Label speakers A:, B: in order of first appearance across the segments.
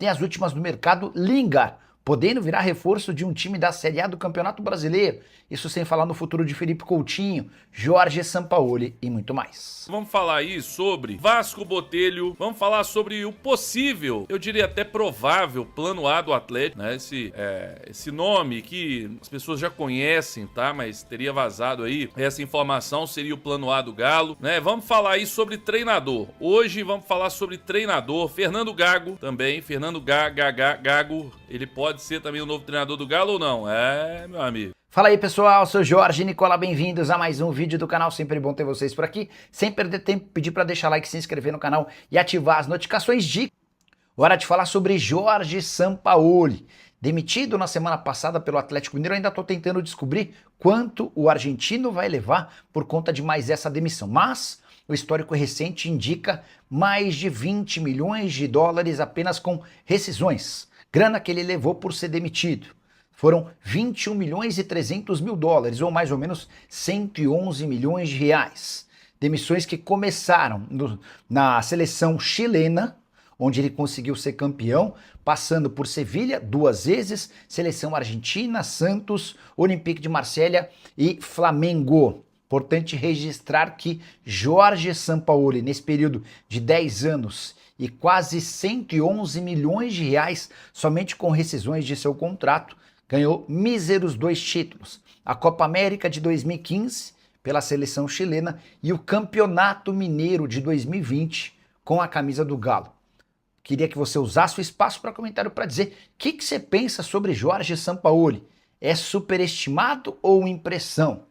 A: Tem as últimas do mercado, Lingard, podendo virar reforço de um time da Série A do Campeonato Brasileiro. Isso sem falar no futuro de Felipe Coutinho, Jorge Sampaoli e muito mais.
B: Vamos falar aí sobre Vasco Botelho, vamos falar sobre o possível, eu diria até provável, plano A do Atlético, né? Esse nome que as pessoas já conhecem, tá? Mas teria vazado aí, essa informação seria o plano A do Galo, né? Vamos falar aí sobre treinador. Hoje vamos falar sobre treinador, Fernando Gago também, Fernando Gago, ele pode ser também o novo treinador do Galo ou não? É, meu amigo.
A: Fala aí pessoal, sou Jorge Nicola, bem-vindos a mais um vídeo do canal, sempre bom ter vocês por aqui. Sem perder tempo, pedir para deixar like, se inscrever no canal e ativar as notificações de... Hora de falar sobre Jorge Sampaoli. Demitido na semana passada pelo Atlético Mineiro, eu ainda estou tentando descobrir quanto o argentino vai levar por conta de mais essa demissão. Mas o histórico recente indica mais de 20 milhões de dólares apenas com rescisões. Grana que ele levou por ser demitido. Foram 21 milhões e 300 mil dólares, ou mais ou menos 111 milhões de reais. Demissões que começaram na seleção chilena, onde ele conseguiu ser campeão, passando por Sevilha 2 vezes, seleção argentina, Santos, Olympique de Marselha e Flamengo. Importante registrar que Jorge Sampaoli, nesse período de 10 anos e quase 111 milhões de reais, somente com rescisões de seu contrato, ganhou míseros 2 títulos, a Copa América de 2015 pela seleção chilena e o Campeonato Mineiro de 2020 com a camisa do Galo. Queria que você usasse o espaço para comentário para dizer o que você pensa sobre Jorge Sampaoli. É superestimado ou impressão?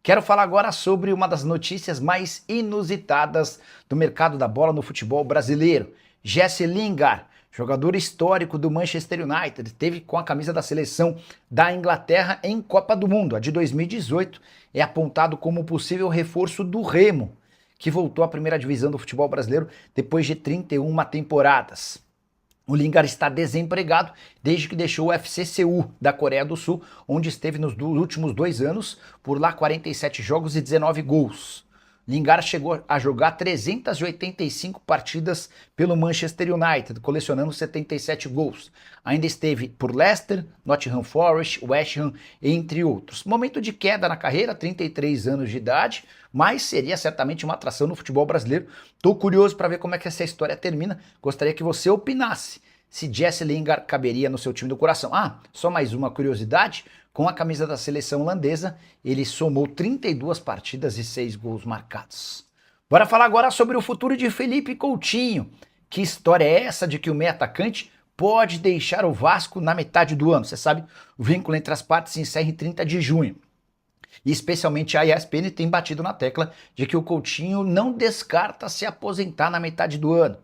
A: Quero falar agora sobre uma das notícias mais inusitadas do mercado da bola no futebol brasileiro. Jesse Lingard, jogador histórico do Manchester United, esteve com a camisa da seleção da Inglaterra em Copa do Mundo. A de 2018 é apontado como possível reforço do Remo, que voltou à primeira divisão do futebol brasileiro depois de 31 temporadas. O Lingard está desempregado desde que deixou o FC Seul da Coreia do Sul, onde esteve nos últimos 2 anos, por lá 47 jogos e 19 gols. Lingard chegou a jogar 385 partidas pelo Manchester United, colecionando 77 gols. Ainda esteve por Leicester, Nottingham Forest, West Ham, entre outros. Momento de queda na carreira, 33 anos de idade, mas seria certamente uma atração no futebol brasileiro. Estou curioso para ver como é que essa história termina. Gostaria que você opinasse se Jesse Lingard caberia no seu time do coração. Só mais uma curiosidade. Com a camisa da seleção holandesa, ele somou 32 partidas e 6 gols marcados. Bora falar agora sobre o futuro de Felipe Coutinho. Que história é essa de que o meio atacante pode deixar o Vasco na metade do ano? Você sabe, o vínculo entre as partes se encerra em 30 de junho. E especialmente a ESPN tem batido na tecla de que o Coutinho não descarta se aposentar na metade do ano.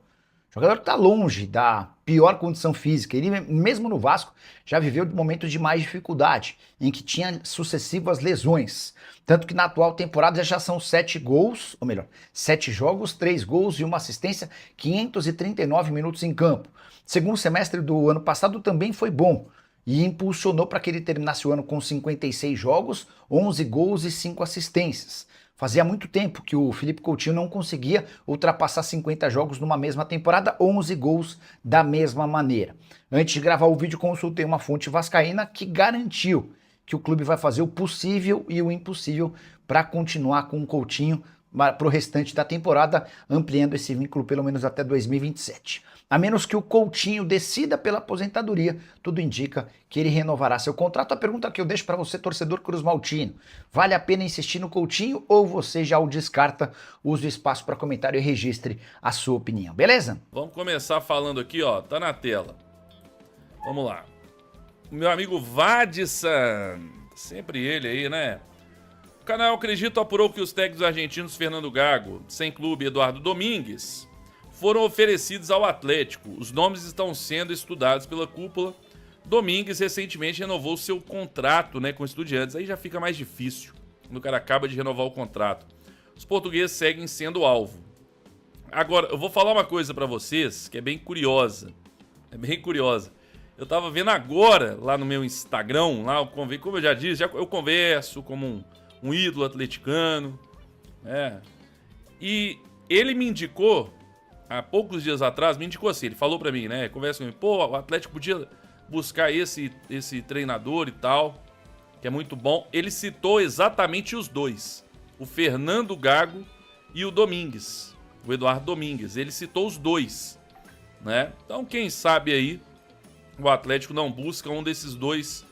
A: O jogador está longe da pior condição física. Ele, mesmo no Vasco, já viveu momentos de mais dificuldade, em que tinha sucessivas lesões. Tanto que na atual temporada já são 7 gols, ou melhor, 7 jogos, 3 gols e 1 assistência, 539 minutos em campo. Segundo semestre do ano passado também foi bom e impulsionou para que ele terminasse o ano com 56 jogos, 11 gols e 5 assistências. Fazia muito tempo que o Felipe Coutinho não conseguia ultrapassar 50 jogos numa mesma temporada, 11 gols da mesma maneira. Antes de gravar o vídeo, consultei uma fonte vascaína que garantiu que o clube vai fazer o possível e o impossível para continuar com o Coutinho para o restante da temporada, ampliando esse vínculo pelo menos até 2027. A menos que o Coutinho decida pela aposentadoria, tudo indica que ele renovará seu contrato. A pergunta que eu deixo para você, torcedor cruzmaltino: vale a pena insistir no Coutinho ou você já o descarta? Use o espaço para comentário e registre a sua opinião, beleza?
B: Vamos começar falando aqui, ó, tá na tela. Vamos lá. O meu amigo Vadissan, sempre ele aí, né? O canal Acredito apurou que os técnicos argentinos Fernando Gago, sem clube, e Eduardo Domingues foram oferecidos ao Atlético. Os nomes estão sendo estudados pela cúpula. Domingues recentemente renovou seu contrato, né, com o Estudiantes. Aí já fica mais difícil, quando o cara acaba de renovar o contrato. Os portugueses seguem sendo alvo. Agora, eu vou falar uma coisa pra vocês que é bem curiosa. É bem curiosa. Eu tava vendo agora, lá no meu Instagram, lá, como eu já disse, eu converso como um ídolo atleticano. E ele me indicou há poucos dias atrás, me indicou assim, ele falou pra mim, né, conversa comigo, pô, o Atlético podia buscar esse treinador e tal, que é muito bom. Ele citou exatamente os dois, o Fernando Gago e o Domingues, o Eduardo Domingues, ele citou os dois, né? Então, quem sabe aí o Atlético não busca um desses dois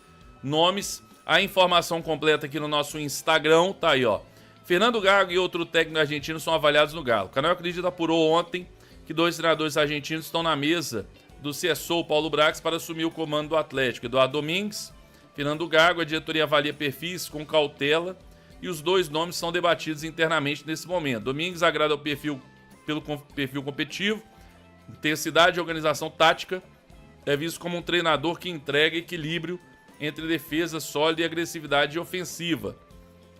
B: nomes. A informação completa aqui no nosso Instagram, tá aí, ó. Fernando Gago e outro técnico argentino são avaliados no Galo. O canal Acredita apurou ontem que 2 treinadores argentinos estão na mesa do CSO Paulo Brax para assumir o comando do Atlético. Eduardo Domingues, Fernando Gago, a diretoria avalia perfis com cautela e os 2 nomes são debatidos internamente nesse momento. Domingues agrada ao perfil pelo perfil competitivo, intensidade e organização tática, é visto como um treinador que entrega equilíbrio entre defesa sólida e agressividade ofensiva.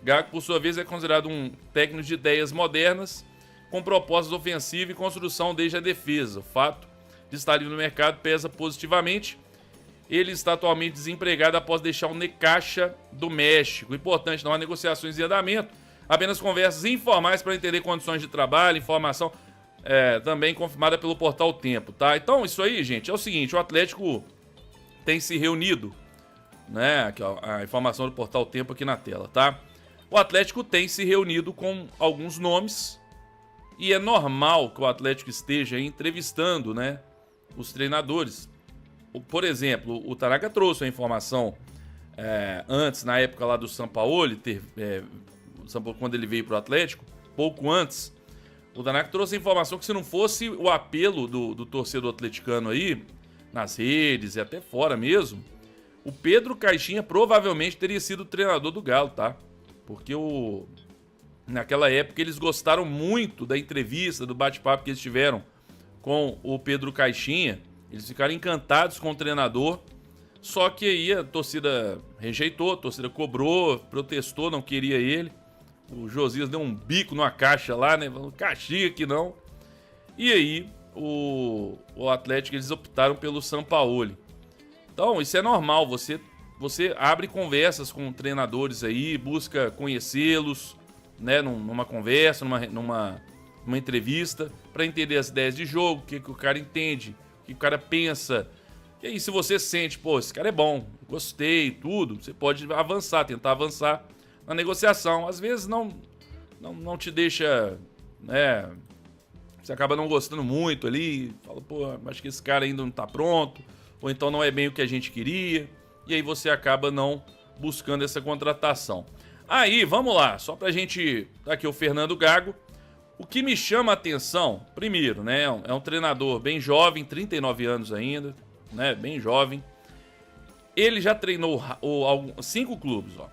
B: Gago, por sua vez, é considerado um técnico de ideias modernas, com propostas ofensivas e construção desde a defesa. O fato de estar livre no mercado pesa positivamente. Ele está atualmente desempregado após deixar o Necaxa do México. Importante, não há negociações em andamento, apenas conversas informais para entender condições de trabalho, informação também confirmada pelo portal Tempo, tá? Então, isso aí, gente, é o seguinte, o Atlético tem se reunido, né? Aqui, ó, a informação do portal Tempo aqui na tela, tá? O Atlético tem se reunido com alguns nomes e é normal que o Atlético esteja entrevistando, né, os treinadores. Por exemplo, o Tanaka trouxe a informação antes, na época lá do Sampaoli, quando ele veio para o Atlético, pouco antes, o Tanaka trouxe a informação que se não fosse o apelo do torcedor atleticano aí, nas redes e até fora mesmo, o Pedro Caixinha provavelmente teria sido o treinador do Galo, tá? Porque naquela época eles gostaram muito da entrevista, do bate-papo que eles tiveram com o Pedro Caixinha. Eles ficaram encantados com o treinador, só que aí a torcida rejeitou, a torcida cobrou, protestou, não queria ele. O Josias deu um bico numa caixa lá, né? Falou, castiga que não. E aí o Atlético, eles optaram pelo Sampaoli. Então, isso é normal, você abre conversas com treinadores aí, busca conhecê-los, né, numa conversa, numa entrevista, para entender as ideias de jogo, o que o cara entende, o que o cara pensa. E aí, se você sente, pô, esse cara é bom, gostei, tudo, você pode tentar avançar na negociação. Às vezes não te deixa, né, você acaba não gostando muito ali, fala, pô, acho que esse cara ainda não tá pronto, ou então não é bem o que a gente queria. E aí você acaba não buscando essa contratação. Aí, vamos lá, só pra gente... Tá aqui o Fernando Gago. O que me chama a atenção, primeiro, né? É um treinador bem jovem, 39 anos ainda, né? Bem jovem. Ele já treinou 5 clubes, ó.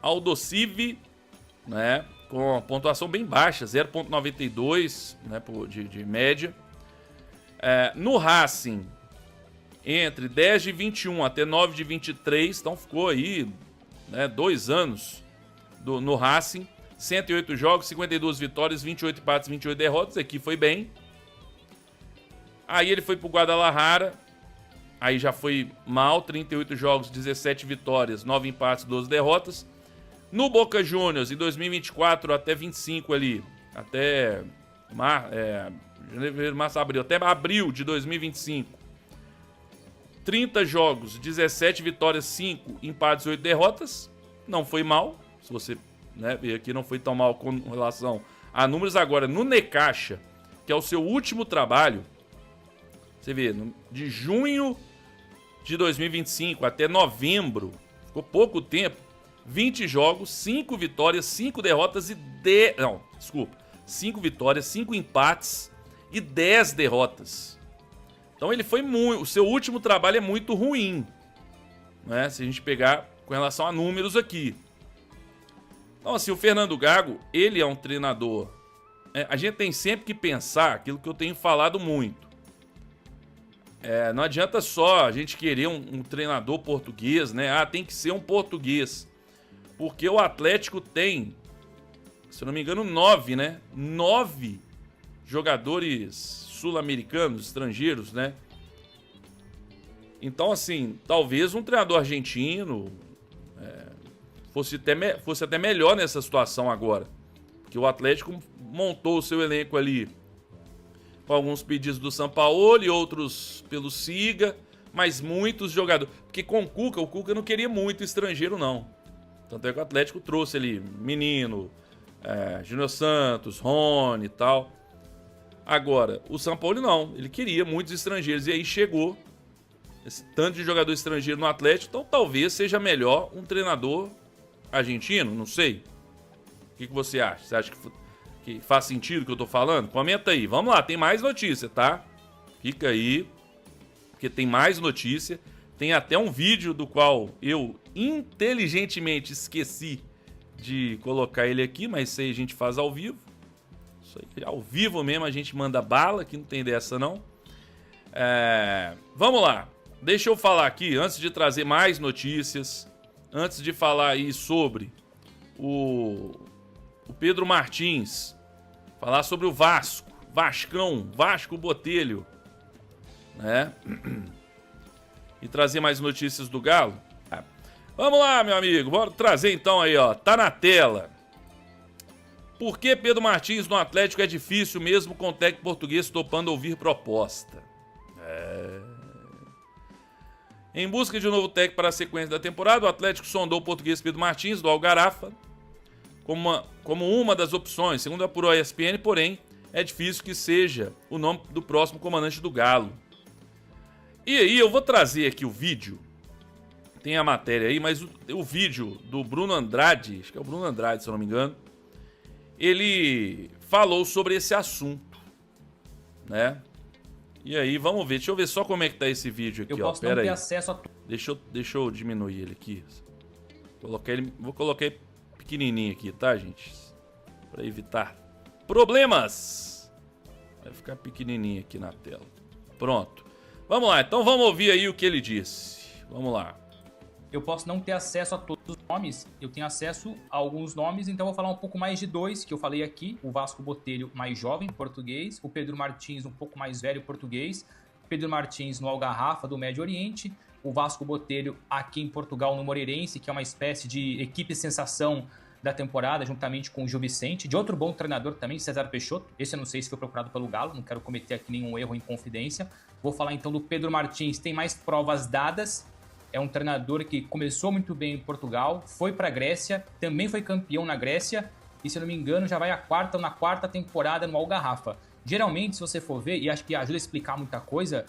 B: Aldosivi, né? Com pontuação bem baixa, 0,92, né? De média. No Racing, entre 10 de 21 até 9 de 23, então ficou aí, né, 2 anos no Racing, 108 jogos, 52 vitórias, 28 empates, 28 derrotas, aqui foi bem. Aí ele foi pro Guadalajara, aí já foi mal, 38 jogos, 17 vitórias, 9 empates, 12 derrotas. No Boca Juniors, em 2024 até 25 ali, até janeiro, março, abril, até abril de 2025, 30 jogos, 17 vitórias, 5 empates, 8 derrotas. Não foi mal. Se você, né, ver aqui, não foi tão mal com relação a números. Agora, no Necaxa, que é o seu último trabalho, você vê, de junho de 2025 até novembro, ficou pouco tempo, 20 jogos, 5 vitórias, 5 derrotas e 5 vitórias, 5 empates e 10 derrotas. Então ele foi muito... O seu último trabalho é muito ruim, né? Se a gente pegar com relação a números aqui. Então, assim, o Fernando Gago, ele é um treinador... a gente tem sempre que pensar aquilo que eu tenho falado muito. Não adianta só a gente querer um treinador português, né? Tem que ser um português. Porque o Atlético tem, se eu não me engano, 9, né? 9 jogadores sul-americanos, estrangeiros, né? Então, assim, talvez um treinador argentino fosse até melhor nessa situação agora. Porque o Atlético montou o seu elenco ali com alguns pedidos do Sampaoli, outros pelo Siga, mas muitos jogadores. Porque com o Cuca não queria muito estrangeiro, não. Tanto é que o Atlético trouxe ali Menino, Júnior Santos, Rony e tal. Agora, o Sampaoli não, ele queria muitos estrangeiros e aí chegou esse tanto de jogador estrangeiro no Atlético, então talvez seja melhor um treinador argentino, não sei. O que você acha? Você acha que faz sentido o que eu tô falando? Comenta aí, vamos lá, tem mais notícia, tá? Fica aí, porque tem mais notícia. Tem até um vídeo do qual eu inteligentemente esqueci de colocar ele aqui, mas isso aí a gente faz ao vivo. Isso aí, ao vivo mesmo a gente manda bala, que não tem dessa não. Vamos lá, deixa eu falar aqui, antes de trazer mais notícias, antes de falar aí sobre o Pedro Martins, falar sobre o Vasco Botelho, né? E trazer mais notícias do Galo. Vamos lá, meu amigo, bora trazer então aí, ó, tá na tela. Por que Pedro Martins no Atlético é difícil mesmo com o técnico português topando ouvir proposta? Em busca de um novo técnico para a sequência da temporada, o Atlético sondou o português Pedro Martins, do Algarrafa, como uma das opções. Segundo apurou a ESPN, porém, é difícil que seja o nome do próximo comandante do Galo. E aí, eu vou trazer aqui o vídeo. Tem a matéria aí, mas o vídeo do Bruno Andrade, acho que é o Bruno Andrade, se eu não me engano, ele falou sobre esse assunto, né? E aí, vamos ver. Deixa eu ver só como é que tá esse vídeo aqui,
C: eu
B: ó.
C: posso não ter acesso a tudo.
B: Deixa eu diminuir ele aqui. Vou colocar ele pequenininho aqui, tá, gente? Para evitar problemas. Vai ficar pequenininho aqui na tela. Pronto. Vamos lá, então vamos ouvir aí o que ele disse. Vamos lá.
C: Eu posso não ter acesso a todos os nomes, eu tenho acesso a alguns nomes, então vou falar um pouco mais de dois que eu falei aqui. O Vasco Botelho, mais jovem, português. O Pedro Martins, um pouco mais velho, português. Pedro Martins no Algarrafa, do Médio Oriente. O Vasco Botelho aqui em Portugal, no Moreirense, que é uma espécie de equipe sensação da temporada, juntamente com o Gil Vicente. De outro bom treinador também, César Peixoto. Esse eu não sei se foi procurado pelo Galo, não quero cometer aqui nenhum erro em confidência. Vou falar então do Pedro Martins, tem mais provas dadas. É um treinador que começou muito bem em Portugal, foi para a Grécia, também foi campeão na Grécia e, se eu não me engano, já vai na quarta temporada no Algarrafa. Geralmente, se você for ver, e acho que ajuda a explicar muita coisa,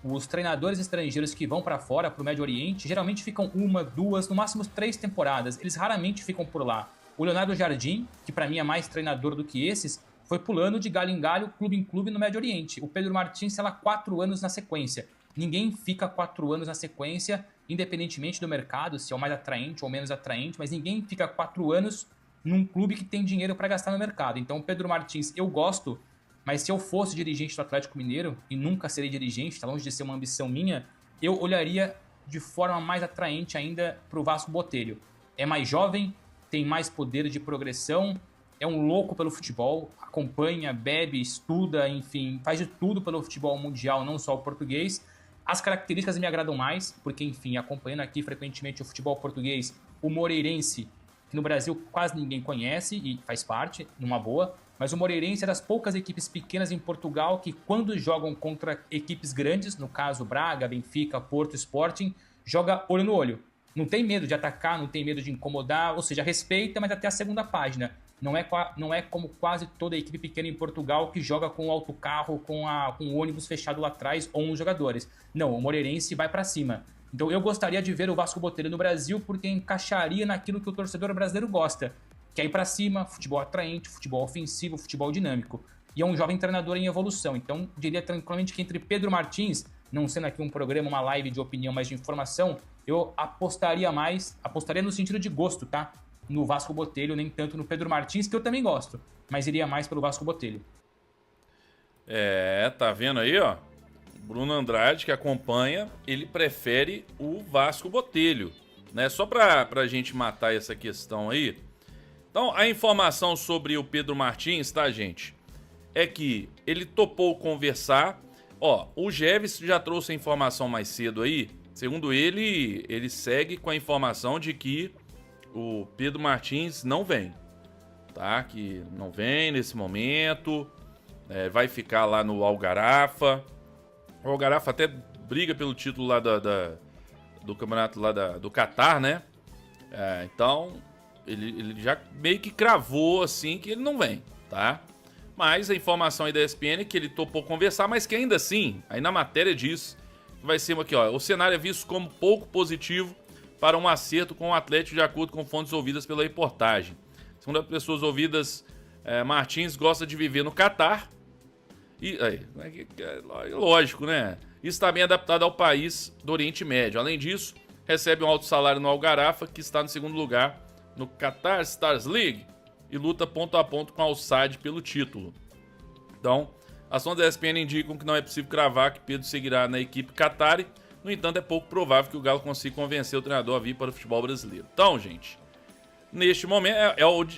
C: os treinadores estrangeiros que vão para fora, para o Médio Oriente, geralmente ficam 1, 2, no máximo 3 temporadas. Eles raramente ficam por lá. O Leonardo Jardim, que para mim é mais treinador do que esses, foi pulando de galho em galho, clube em clube no Médio Oriente. O Pedro Martins, sei lá, 4 anos na sequência. Ninguém fica 4 anos na sequência, independentemente do mercado, se é o mais atraente ou menos atraente, mas ninguém fica 4 anos num clube que tem dinheiro para gastar no mercado. Então, o Pedro Martins, eu gosto, mas se eu fosse dirigente do Atlético Mineiro, e nunca serei dirigente, está longe de ser uma ambição minha, eu olharia de forma mais atraente ainda para o Vasco Botelho. É mais jovem, tem mais poder de progressão, é um louco pelo futebol, acompanha, bebe, estuda, enfim, faz de tudo pelo futebol mundial, não só o português. As características me agradam mais, porque, enfim, acompanhando aqui frequentemente o futebol português, o Moreirense, que no Brasil quase ninguém conhece e faz parte, numa boa, mas o Moreirense é das poucas equipes pequenas em Portugal que, quando jogam contra equipes grandes, no caso Braga, Benfica, Porto, Sporting, joga olho no olho. Não tem medo de atacar, não tem medo de incomodar, ou seja, respeita, mas até a segunda página. Não é como quase toda a equipe pequena em Portugal que joga com o autocarro, com o ônibus fechado lá atrás, 11 jogadores. Não, o Moreirense vai para cima. Então eu gostaria de ver o Vasco Botelho no Brasil porque encaixaria naquilo que o torcedor brasileiro gosta, que é ir para cima, futebol atraente, futebol ofensivo, futebol dinâmico. E é um jovem treinador em evolução. Então diria tranquilamente que entre Pedro Martins, não sendo aqui um programa, uma live de opinião, mas de informação, eu apostaria no sentido de gosto, tá? No Vasco Botelho, nem tanto no Pedro Martins, que eu também gosto, mas iria mais pelo Vasco Botelho.
B: Tá vendo aí, ó? Bruno Andrade, que acompanha, ele prefere o Vasco Botelho, né? Só pra gente matar essa questão aí. Então, a informação sobre o Pedro Martins, tá, gente? É que ele topou conversar. Ó, o Jeves já trouxe a informação mais cedo aí. Segundo ele segue com a informação de que o Pedro Martins não vem, tá? Que não vem nesse momento. vai ficar lá no Algarafa. O Algarafa até briga pelo título lá do campeonato lá do Catar, né? Então, ele já meio que cravou, assim, que ele não vem, tá? Mas a informação aí da ESPN é que ele topou conversar, mas que ainda assim, aí na matéria diz, vai ser aqui, ó, o cenário é visto como pouco positivo para um acerto com o Atlético de acordo com fontes ouvidas pela reportagem. Segundo as pessoas ouvidas, Martins gosta de viver no Catar. E lógico, né? Isso está bem adaptado ao país do Oriente Médio. Além disso, recebe um alto salário no Algarafa, que está no segundo lugar no Qatar Stars League e luta ponto a ponto com a Al Sadd pelo título. Então, as fontes da ESPN indicam que não é possível cravar que Pedro seguirá na equipe qatari. No entanto, é pouco provável que o Galo consiga convencer o treinador a vir para o futebol brasileiro. Então, gente, neste momento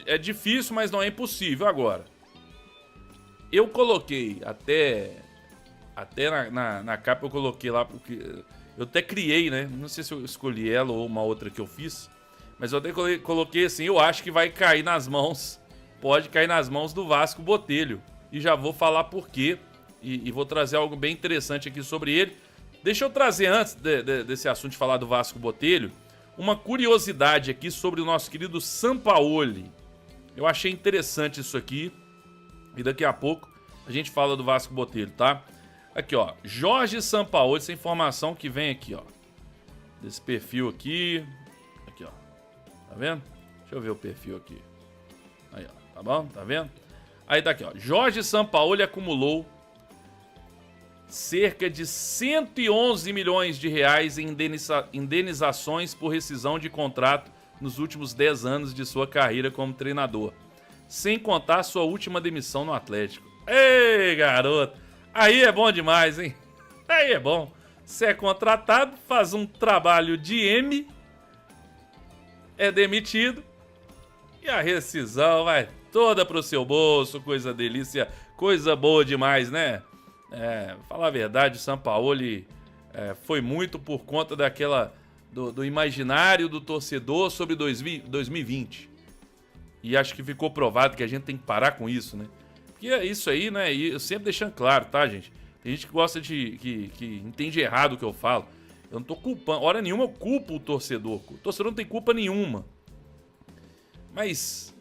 B: é difícil, mas não é impossível agora. Eu coloquei até na capa eu coloquei lá, porque eu até criei, né? Não sei se eu escolhi ela ou uma outra que eu fiz, mas eu até coloquei assim, eu acho que vai cair nas mãos, pode cair nas mãos do Vasco Botelho. E já vou falar por quê, e vou trazer algo bem interessante aqui sobre ele. Deixa eu trazer, antes desse assunto de falar do Vasco Botelho, uma curiosidade aqui sobre o nosso querido Sampaoli. Eu achei interessante isso aqui, e daqui a pouco a gente fala do Vasco Botelho, tá? Aqui, ó, Jorge Sampaoli, essa informação que vem aqui, ó, desse perfil aqui, ó, tá vendo? Deixa eu ver o perfil aqui, aí, ó, tá bom? Tá vendo? Aí tá aqui, ó, Jorge Sampaoli acumulou cerca de 111 milhões de reais em indenizações por rescisão de contrato nos últimos 10 anos de sua carreira como treinador, sem contar sua última demissão no Atlético. Ei, garoto! Aí é bom demais, hein? Aí é bom. Você é contratado, faz um trabalho de M, é demitido e a rescisão vai toda pro seu bolso, coisa delícia, coisa boa demais, né? Falar a verdade, o Sampaoli foi muito por conta do imaginário do torcedor sobre 2020. E acho que ficou provado que a gente tem que parar com isso, né? Porque é isso aí, né? E eu sempre deixando claro, tá, gente? Tem gente que gosta que entende errado o que eu falo. Eu não tô culpando, hora nenhuma eu culpo o torcedor. O torcedor não tem culpa nenhuma. Mas,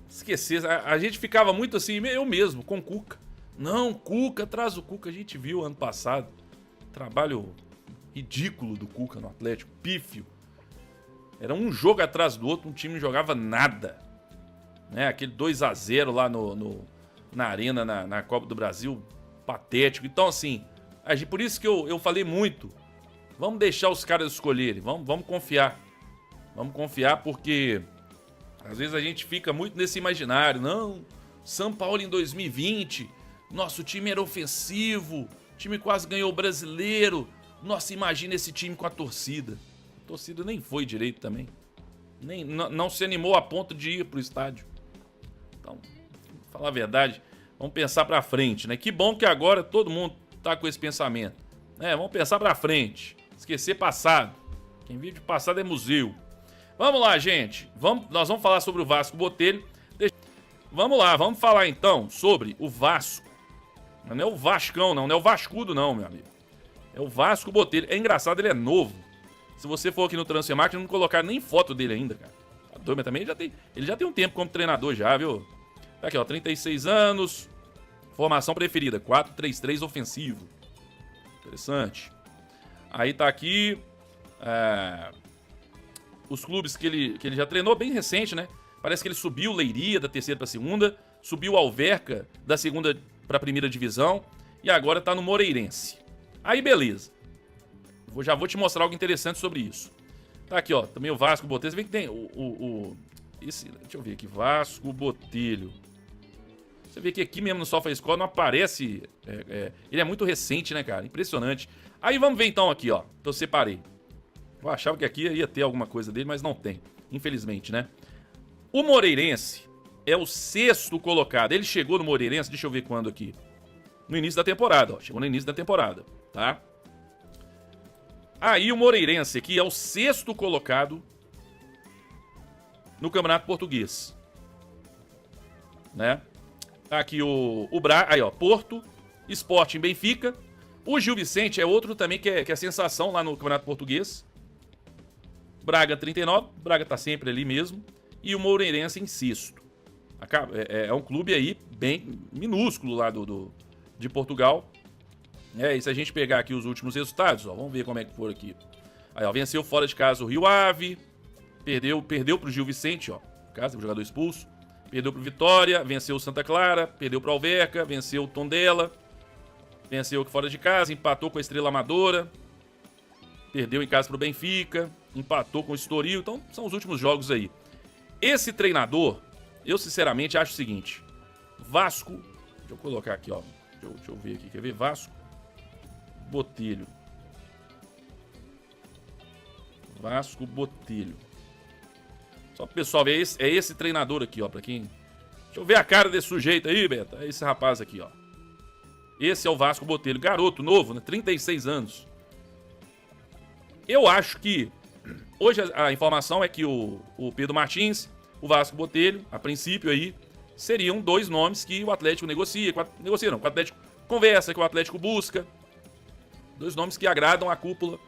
B: esquecer, a gente ficava muito assim, eu mesmo, com o Cuca. Não, Cuca, traz o Cuca. A gente viu ano passado. Trabalho ridículo do Cuca no Atlético, pífio. Era um jogo atrás do outro, um time não jogava nada. Né? Aquele 2-0 lá na Arena, na Copa do Brasil, patético. Então, assim, por isso que eu falei muito. Vamos deixar os caras escolherem, vamos confiar. Vamos confiar porque às vezes a gente fica muito nesse imaginário. Não, São Paulo em 2020, nosso time era ofensivo, o time quase ganhou o Brasileiro. Nossa, imagina esse time com a torcida. A torcida nem foi direito também. Não se animou a ponto de ir pro estádio. Então, falar a verdade, vamos pensar pra frente, né? Que bom que agora todo mundo tá com esse pensamento. Vamos pensar pra frente. Esquecer passado. Quem vive de passado é museu. Vamos lá, gente. Nós vamos falar sobre o Vasco Botelho. Vamos lá, vamos falar então sobre o Vasco. Não é o Vascão, não é o Vascudo, não, meu amigo. É o Vasco Botelho. É engraçado, ele é novo. Se você for aqui no Transfermarkt, não colocaram nem foto dele ainda, cara. Tá doido, mas também ele já tem um tempo como treinador já, viu? Tá aqui, ó, 36 anos. Formação preferida, 4-3-3 ofensivo. Interessante. Aí tá aqui os clubes que ele já treinou, bem recente, né? Parece que ele subiu Leiria da terceira pra segunda, subiu Alverca da segunda pra primeira divisão e agora tá no Moreirense. Aí beleza. Já vou te mostrar algo interessante sobre isso. Tá aqui, ó, também o Vasco Botelho. Você vê que tem deixa eu ver aqui, Vasco Botelho. Você vê que aqui mesmo no SofaScore não aparece. Ele é muito recente, né, cara? Impressionante. Aí vamos ver então aqui, ó. Então eu separei. Eu achava que aqui ia ter alguma coisa dele, mas não tem. Infelizmente, né? O Moreirense é o 6º colocado. Ele chegou no Moreirense, deixa eu ver quando aqui. No início da temporada, ó. Chegou no início da temporada, tá? Aí o Moreirense aqui é o 6º colocado no Campeonato Português. Né? Aqui o Braga, aí ó, Porto, Sporting, Benfica. O Gil Vicente é outro também que é sensação lá no Campeonato Português. Braga 39, Braga tá sempre ali mesmo. E o Moreirense em sexto. É um clube aí bem minúsculo lá de Portugal. E se a gente pegar aqui os últimos resultados, ó, vamos ver como é que foram aqui. Aí, ó, venceu fora de casa o Rio Ave. Perdeu pro Gil Vicente, ó. Casa, o jogador expulso. Perdeu pro Vitória, venceu o Santa Clara, perdeu pro Alverca, venceu o Tondela. Venceu fora de casa, empatou com a Estrela Amadora. Perdeu em casa pro Benfica, empatou com o Estoril. Então, são os últimos jogos aí. Esse treinador, eu sinceramente acho o seguinte. Vasco, deixa eu colocar aqui, ó. Deixa eu ver aqui, quer ver? Vasco Botelho. Vasco Botelho. Só pro pessoal ver, é esse treinador aqui, ó, pra quem... Deixa eu ver a cara desse sujeito aí, Beto. É esse rapaz aqui, ó. Esse é o Vasco Botelho, garoto novo, né? 36 anos. Eu acho que... Hoje a informação é que o Pedro Martins, o Vasco Botelho, a princípio aí, seriam dois nomes que o Atlético negocia. Que o Atlético conversa, que o Atlético busca. Dois nomes que agradam a cúpula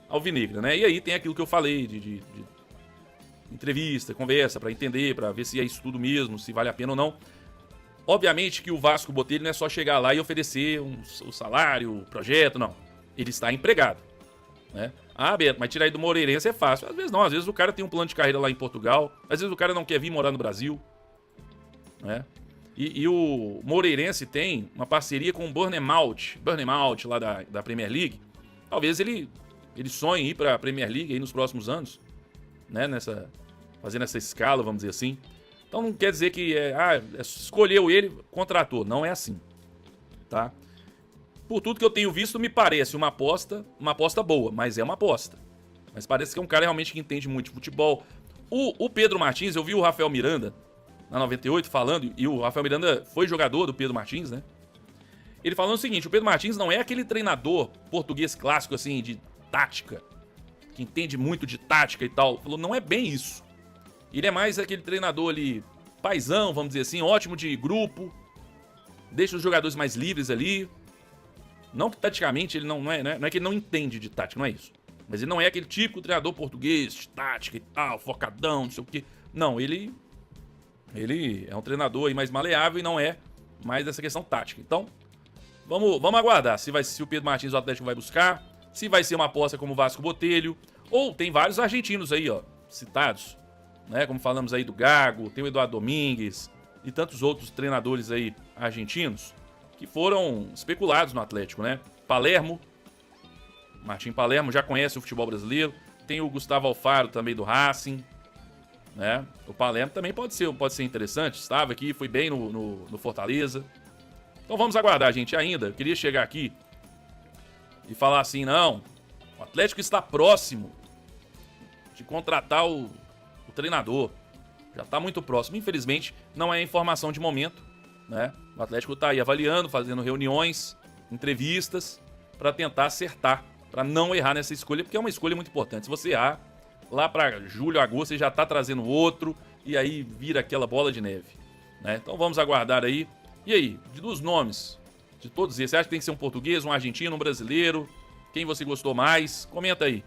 B: alvinegra, né? E aí tem aquilo que eu falei de entrevista, conversa, pra entender, pra ver se é isso tudo mesmo, se vale a pena ou não. Obviamente que o Vasco Botelho não é só chegar lá e oferecer o salário, o projeto, não. Ele está empregado, né? Ah, Beto, mas tirar aí do Moreirense é fácil. Às vezes não, às vezes o cara tem um plano de carreira lá em Portugal, às vezes o cara não quer vir morar no Brasil, né? E o Moreirense tem uma parceria com o Bournemouth lá da Premier League. Talvez ele sonhe ir para a Premier League aí nos próximos anos, né? Fazendo essa escala, vamos dizer assim. Então não quer dizer que escolheu ele, contratou. Não é assim, tá? Por tudo que eu tenho visto, me parece uma aposta boa, mas é uma aposta. Mas parece que é um cara realmente que entende muito de futebol. O Pedro Martins, eu vi o Rafael Miranda na 98 falando, e o Rafael Miranda foi jogador do Pedro Martins, né? Ele falando o seguinte, o Pedro Martins não é aquele treinador português clássico, assim, de tática, que entende muito de tática e tal. Falou, não é bem isso. Ele é mais aquele treinador ali, paizão, vamos dizer assim, ótimo de grupo, deixa os jogadores mais livres ali. Não que taticamente ele não é que ele não entende de tática, não é isso. Mas ele não é aquele típico treinador português, de tática e tal, focadão, não sei o quê. Não, ele é um treinador aí mais maleável e não é mais dessa questão tática. Então, vamos aguardar se o Pedro Martins o Atlético vai buscar, se vai ser uma aposta como o Vasco Botelho, ou tem vários argentinos aí, ó, citados, né? Como falamos aí do Gago, tem o Eduardo Domingues e tantos outros treinadores aí argentinos que foram especulados no Atlético, né? Martim Palermo já conhece o futebol brasileiro, tem o Gustavo Alfaro também do Racing, né? O Palermo também pode ser interessante, estava aqui, foi bem no Fortaleza. Então vamos aguardar, gente, ainda. Eu queria chegar aqui e falar assim, não, o Atlético está próximo de contratar o treinador. Já está muito próximo. Infelizmente, não é informação de momento, né? O Atlético está aí avaliando, fazendo reuniões, entrevistas, para tentar acertar, para não errar nessa escolha, porque é uma escolha muito importante. Se você errar, lá para julho, agosto, você já está trazendo outro, e aí vira aquela bola de neve, né? Então vamos aguardar aí. E aí, dos nomes, de todos esses, você acha que tem que ser um português, um argentino, um brasileiro? Quem você gostou mais? Comenta aí.